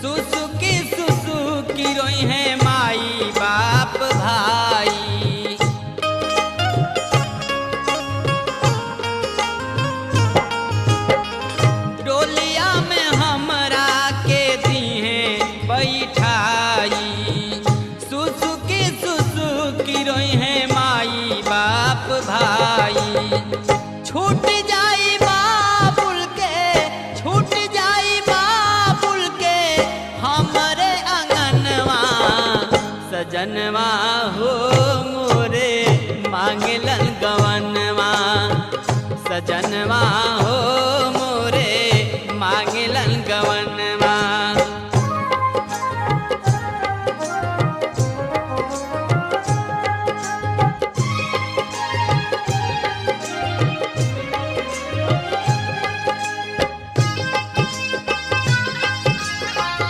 सुसुकी रोई है माई बाप भाई। डोलिया में हमरा के दी है बैठाई। सुसुकी रोई है माई बाप भाई। छूट जाई बाबुल के, छूट जाई बाबुल के हमरे अंगनवा। सजनवा हो मोरे मांगलन गवनवा। सजनवा हो मोरे मांगलन गवन।